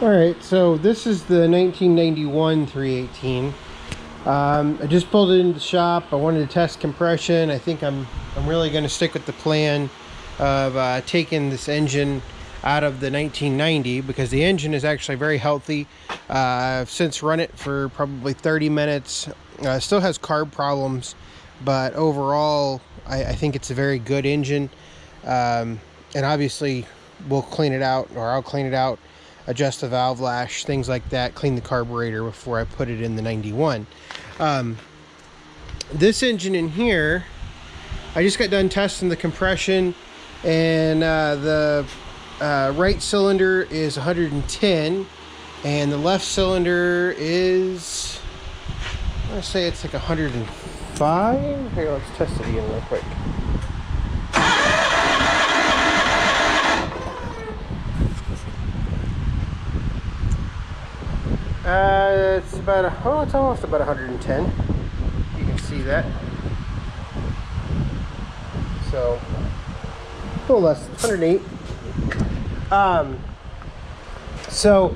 Alright, so this is the 1991 318. I just pulled it into the shop. I wanted to test compression. I think I'm really going to stick with the plan of taking this engine out of the 1990 because the engine is actually very healthy. I've since run it for probably 30 minutes. Still has carb problems, but overall I think it's a very good engine. And obviously we'll clean it out, or I'll clean it out, adjust the valve lash, things like that, clean the carburetor before I put it in the 91. This engine in here, I just got done testing the compression, and the right cylinder is 110 and the left cylinder is, I want to say it's like 105. Here, let's test it again real quick. It's about it's almost about 110. You can see that. So a little less, 108. So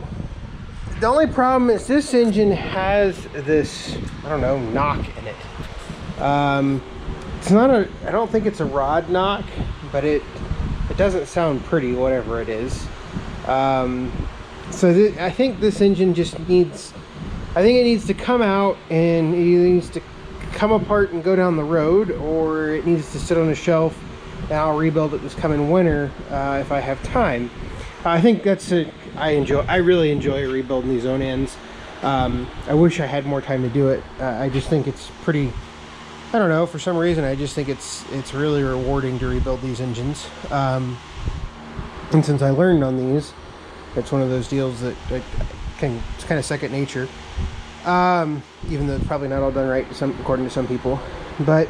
the only problem is this engine has this, I don't know, knock in it. It's not a, I don't think it's a rod knock, but it doesn't sound pretty, whatever it is. So I think this engine just needs, I think it needs to come out, and it either needs to come apart and go down the road, or it needs to sit on a shelf and I'll rebuild it this coming winter if I have time. I think that's I really enjoy rebuilding these own ends. I wish I had more time to do it. I just think it's pretty, I don't know, for some reason I just think it's really rewarding to rebuild these engines. And since I learned on these, it's one of those deals that it's kind of second nature. Even though it's probably not all done right according to some people. But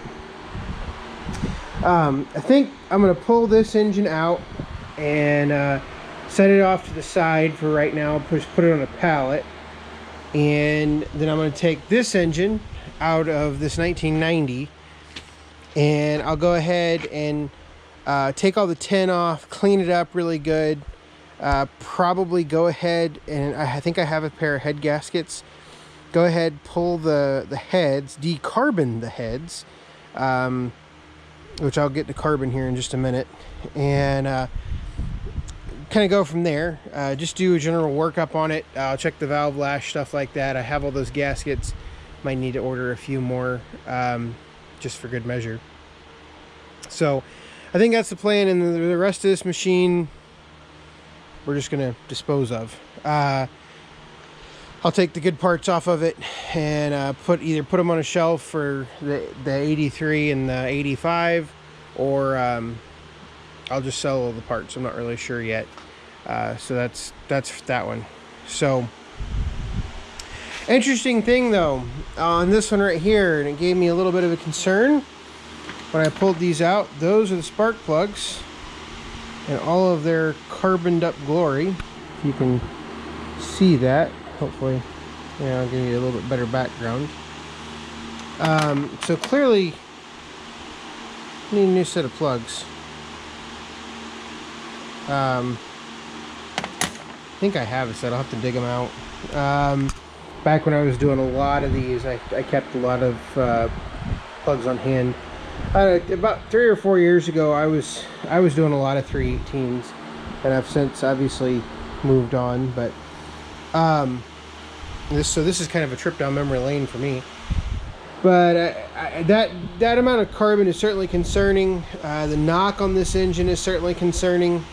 I think I'm going to pull this engine out and set it off to the side for right now. Put it on a pallet, and then I'm going to take this engine out of this 1990, and I'll go ahead and take all the tin off, clean it up really good. Probably go ahead, and I think I have a pair of head gaskets. Go ahead, pull the heads, decarbon the heads, which I'll get to carbon here in just a minute, and kind of go from there. Just do a general workup on it. I'll check the valve lash, stuff like that. I have all those gaskets. Might need to order a few more just for good measure. So I think that's the plan, and the rest of this machine we're just going to dispose of. I'll take the good parts off of it and either put them on a shelf for the 83 and the 85, or I'll just sell all the parts. I'm not really sure yet. So that's that one. So interesting thing though on this one right here, and it gave me a little bit of a concern when I pulled these out. Those are the spark plugs in all of their carboned up glory. If you can see that, hopefully, I'll give you a little bit better background. So clearly need a new set of plugs. I think I have a set. I'll have to dig them out. Back when I was doing a lot of these, I kept a lot of plugs on hand. About 3 or 4 years ago, I was doing a lot of 318s, and I've since obviously moved on. But this is kind of a trip down memory lane for me. But that amount of carbon is certainly concerning. The knock on this engine is certainly concerning.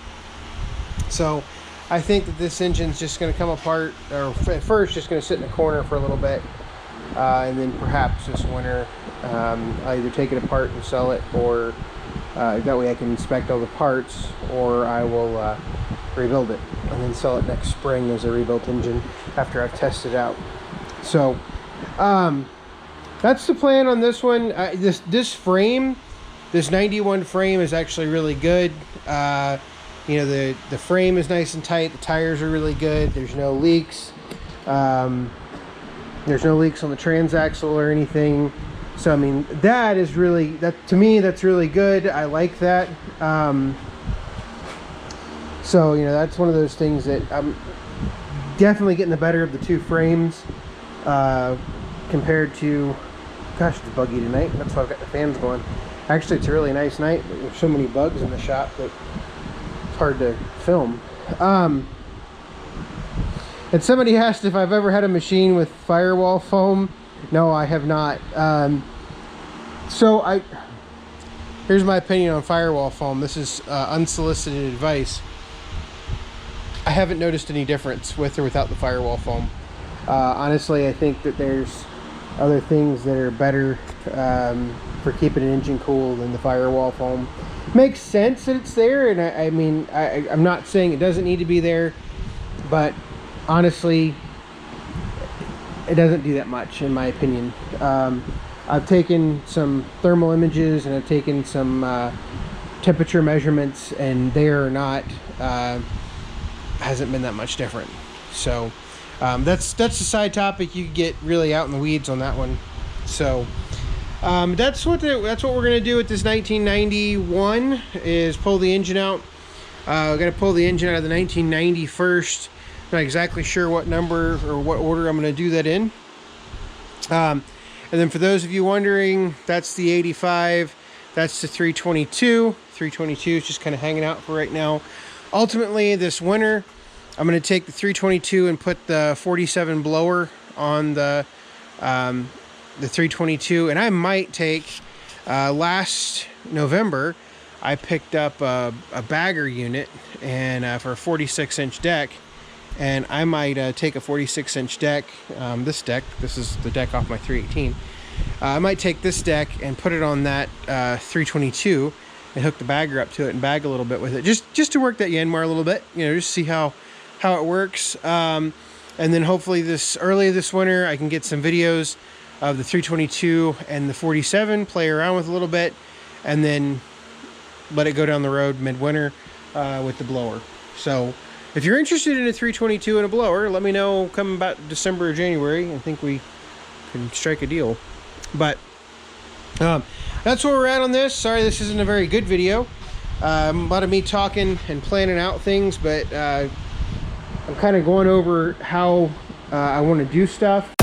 So I think that this engine's just going to come apart, or at first just going to sit in the corner for a little bit, and then perhaps this winter I'll either take it apart and sell it, or that way I can inspect all the parts, or I will rebuild it and then sell it next spring as a rebuilt engine after I've tested it out. So that's the plan on this one. This frame, this 91 frame, is actually really good. The frame is nice and tight. The tires are really good. There's no leaks. There's no leaks on the transaxle or anything. So I mean, that is really, to me, that's really good. I like that. So that's one of those things that definitely getting the better of the two frames compared to, gosh, it's buggy tonight. That's why I've got the fans going. Actually, it's a really nice night, but there's so many bugs in the shop that it's hard to film. And somebody asked if I've ever had a machine with firewall foam. No, I have not. Here's my opinion on firewall foam. This is unsolicited advice. I haven't noticed any difference with or without the firewall foam. Honestly, I think that there's other things that are better for keeping an engine cool than the firewall foam. Makes sense that it's there, and I mean, I'm not saying it doesn't need to be there, but honestly, it doesn't do that much, in my opinion. I've taken some thermal images and I've taken some temperature measurements, and they are not hasn't been that much different. So that's a side topic. You get really out in the weeds on that one. So that's what we're gonna do with this 1991 is pull the engine out. We're gonna pull the engine out of the 1990 first. Not exactly sure what number or what order I'm going to do that in. And then for those of you wondering, that's the 85. That's the 322. 322 is just kind of hanging out for right now. Ultimately, this winter, I'm going to take the 322 and put the 47 blower on the 322. And I might take, last November, I picked up a bagger unit and for a 46-inch deck. And I might take a 46-inch deck, this is the deck off my 318. I might take this deck and put it on that 322 and hook the bagger up to it and bag a little bit with it. Just to work that Yanmar a little bit, you know, just see how it works. And then hopefully early this winter, I can get some videos of the 322 and the 47, play around with a little bit, and then let it go down the road midwinter with the blower. So if you're interested in a 322 and a blower, let me know come about December or January. I think we can strike a deal. But that's where we're at on this. Sorry this isn't a very good video. A lot of me talking and planning out things, but I'm kind of going over how I want to do stuff.